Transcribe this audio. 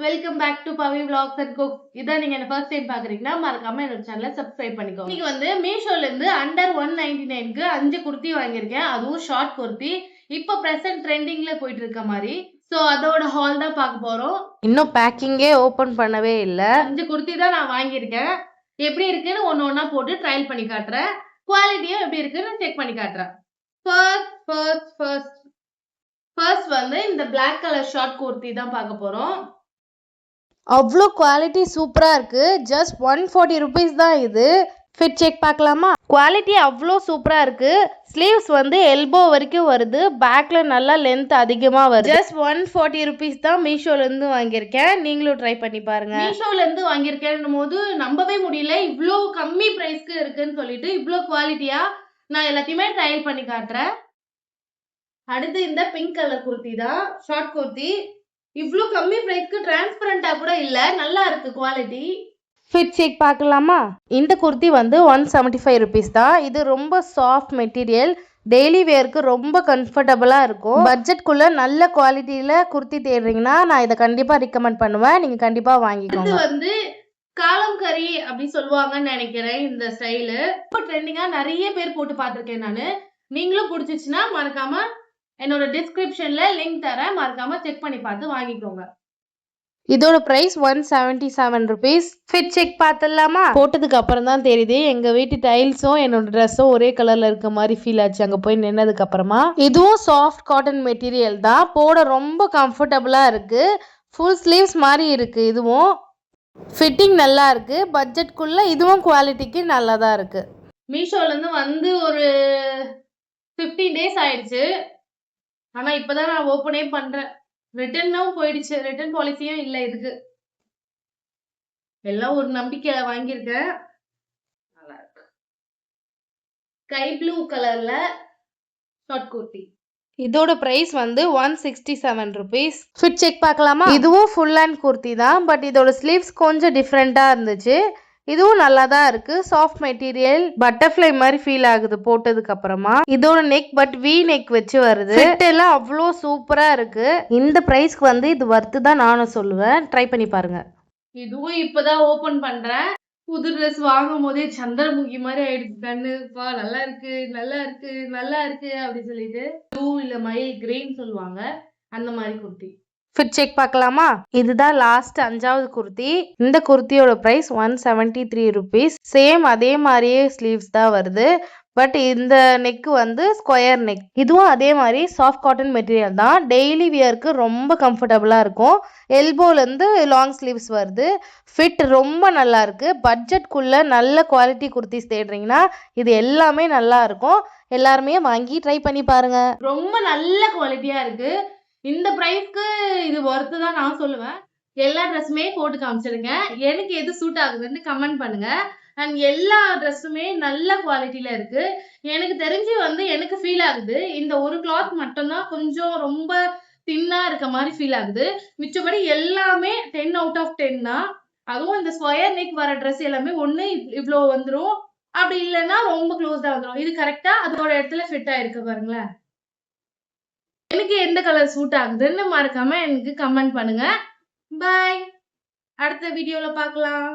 Welcome back to Pavi vlogs and cooks. இதான் நீங்க என்ன ஃபர்ஸ்ட் டைம் பாக்குறீங்கன்னா மறக்காம என்னோட சேனலை சப்ஸ்கிரைப் பண்ணிக்கோங்க. இன்னைக்கு வந்து மீஷோல இருந்து அண்டர் 199க்கு 5 குர்த்தி வாங்கியிருக்கேன். அதுவும் ஷார்ட் குர்த்தி. இப்போ பிரசன்ட் ட்ரெண்டிங்ல போயிட்டு இருக்க மாதிரி. ஸோ அதோட ஹால் தான் பார்க்க போறோம். இன்னும் பேக்கிங்கே ஓபன் பண்ணவே இல்லை. 5 குர்த்தி தான் நான் வாங்கியிருக்கேன். எப்படி இருக்குன்னு ஒன்னா போட்டு ட்ரையல் பண்ணி காட்டுறேன். குவாலிட்டியும் எப்படி இருக்குன்னு செக் பண்ணி காட்டுறேன். ஃபர்ஸ்ட் வந்து இந்த பிளாக் கலர் ஷார்ட் குர்த்தி தான் பார்க்க போறோம். அவ்வளோ குவாலிட்டி சூப்பரா இருக்கு. ஜஸ்ட் 140 rupees தான் இது. ஃபிட் செக் பார்க்கலாமா? குவாலிட்டி அவ்வளோ சூப்பரா இருக்கு. ஸ்லீவ்ஸ் வந்து எல்போ வரைக்கும் வருது. பேக்ல நல்லா லென்த் அதிகமா வருது. ஜஸ்ட் 140 rupees தான் மீஷோல இருந்து வாங்கியிருக்கேன். நீங்களும் ட்ரை பண்ணி பாருங்க. மீஷோல இருந்து வாங்கியிருக்கேன் போது நம்பவே முடியல. இவ்வளோ கம்மி பிரைஸ்க்கு இருக்குன்னு சொல்லிட்டு இவ்வளோ குவாலிட்டியா நான் எல்லாத்தையுமே ட்ரையல் பண்ணி காட்டுறேன். அடுத்து இந்த பிங்க் கலர் குர்த்தி தான் ஷார்ட் குர்த்தி. இவ்வளோ கம்மி பிரைஸ்க்கு டிரான்ஸ்பரண்டா கூட இல்ல, நல்லா இருக்கு குவாலிட்டி. ஃபிட் செக் பார்க்கலாமா? இந்த குர்த்தி வந்து 175 rupees தான். இது ரொம்ப சாஃப்ட் மெட்டீரியல். டெய்லி வேருக்கு ரொம்ப கம்ஃபர்டபுளா இருக்கும். பட்ஜெட்குள்ள நல்ல குவாலிட்டியில குர்த்தி தேடுறீங்கன்னா நான் இதை கண்டிப்பா ரெக்கமெண்ட் பண்ணுவேன். நீங்க கண்டிப்பா வாங்கிக்கோங்க. இது வந்து காலம்கரி அப்படி சொல்லுவாங்கன்னு நினைக்கிறேன். இந்த ஸ்டைலு இப்போ ட்ரெண்டிங்கா நிறைய பேர் போட்டு பார்த்துருக்கேன் நானு. நீங்களும் பிடிச்சிச்சுன்னா மறக்காம என்னோட டிஸ்கிரிப்ஷன்ல லிங்க் தரேன், மறக்காம செக் பண்ணி பார்த்து வாங்கிக்கோங்க. இதோட பிரைஸ் 177 rupees. ஃபிட் செக் பார்த்துடலாமா? போட்டதுக்கு அப்புறம் தான் தெரியுது எங்க வீட்டு டைல்ஸும் என்னோட ட்ரெஸ்ஸும் ஒரே கலர்ல இருக்க மாதிரி ஃபீல் ஆச்சு அங்க போய் நின்னதுக்கு அப்புறமா. இதுவும் சாஃப்ட் காட்டன் மெட்டீரியல் தான். போட ரொம்ப கம்ஃபர்டபுளா இருக்கு. ஃபுல் ஸ்லீவ்ஸ் மாதிரி இருக்கு. இதுவும் ஃபிட்டிங் நல்லா இருக்கு. பட்ஜெட்குள்ள இதுவும் குவாலிட்டிக்கு நல்லா தான் இருக்கு. மீஷோல இருந்து வந்து ஒரு 15 days ஆயிடுச்சு. ஆனா இப்பதான் நான் ஓபனே பண்றேன். ரிட்டர்னும் போயிடுச்சு. ரிட்டர்ன் பாலிசியும் இல்லை. இதுக்கு எல்லாம் ஒரு நம்பிக்கையில வாங்கியிருக்கேன். நல்லா இருக்கு. ஸ்கை ப்ளூ கலர்ல ஷார்ட் குர்த்தி. இதோட பிரைஸ் வந்து 167 rupees. ஃபிட் செக் பார்க்கலாமா? இதுவும் ஃபுல் ஹேண்ட் குர்த்தி தான். பட் இதோட ஸ்லீவ்ஸ் கொஞ்சம் டிஃப்ரெண்டா இருந்துச்சு. இதுவும் நல்லா தான் இருக்கு. சாஃப்ட் மெட்டீரியல், பட்டர்ஃப்ளை மாதிரி ஃபீல் ஆகுது போட்டதுக்கு அப்புறமா. இதோட நெக் பட் வி நெக் வச்சு வருது. ஃபிட் எல்லாம் அவ்வளோ சூப்பரா இருக்கு. இந்த பிரைஸ்க்கு வந்து இது வர்த்து தான் நானும் சொல்லுவேன். ட்ரை பண்ணி பாருங்க. இதுவும் இப்பதான் ஓபன் பண்றேன். புது ட்ரெஸ் வாங்கும் போதே சந்திரமுகி மாதிரி ஆயிடுச்சு கண்ணு. நல்லா இருக்கு நல்லா இருக்கு நல்லா இருக்கு அப்படி சொல்லிட்டு. ப்ளூ இல்ல மயில் கிரீன் சொல்லுவாங்க, அந்த மாதிரி குர்த்தி. ஃபிட் செக் பார்க்கலாமா? இதுதான் லாஸ்ட் 5வது குர்த்தி. இந்த குர்த்தியோட பிரைஸ் 173 rupees. சேம் அதே மாதிரியே ஸ்லீவ்ஸ் தான் வருது. பட் இந்த நெக் வந்து ஸ்கொயர் நெக். இதுவும் அதே மாதிரி சாஃப்ட் காட்டன் மெட்டீரியல் தான். டெய்லி வியருக்கு ரொம்ப கம்ஃபர்டபுளா இருக்கும். எல்போல இருந்து லாங் ஸ்லீவ்ஸ் வருது. ஃபிட் ரொம்ப நல்லா இருக்கு. பட்ஜெட்குள்ள நல்ல குவாலிட்டி குர்த்திஸ் தேடுறீங்கன்னா இது எல்லாமே நல்லா இருக்கும். எல்லாருமே வாங்கி ட்ரை பண்ணி பாருங்க. ரொம்ப நல்ல குவாலிட்டியா இருக்கு. இந்த பிரைஸ்க்கு இது ஒர்த்து தான் நான் சொல்லுவேன். எல்லா ட்ரெஸ்ஸுமே போட்டு காமிச்சிருங்க. எனக்கு எது சூட் ஆகுதுன்னு கமெண்ட் பண்ணுங்க. அண்ட் எல்லா ட்ரெஸ்ஸுமே நல்ல குவாலிட்டியில இருக்கு. எனக்கு தெரிஞ்சு வந்து எனக்கு ஃபீல் ஆகுது இந்த ஒரு கிளாத் மட்டும்தான் கொஞ்சம் ரொம்ப தின்னா இருக்க மாதிரி ஃபீல் ஆகுது. மிச்சபடி எல்லாமே 10 out of 10 தான். அதுவும் இந்த ஸ்கொயர் நெக் வர ட்ரெஸ் எல்லாமே ஒன்று இவ்வளோ வந்துடும், அப்படி இல்லைன்னா ரொம்ப க்ளோஸ்டாக வந்துடும். இது கரெக்டா அதோட இடத்துல ஃபிட் ஆயிருக்கு பாருங்களேன். எனக்கு எந்த கலர் சூட் ஆகுதுன்னு மறக்காம எனக்கு கமெண்ட் பண்ணுங்க. பாய், அடுத்த வீடியோல பார்க்கலாம்.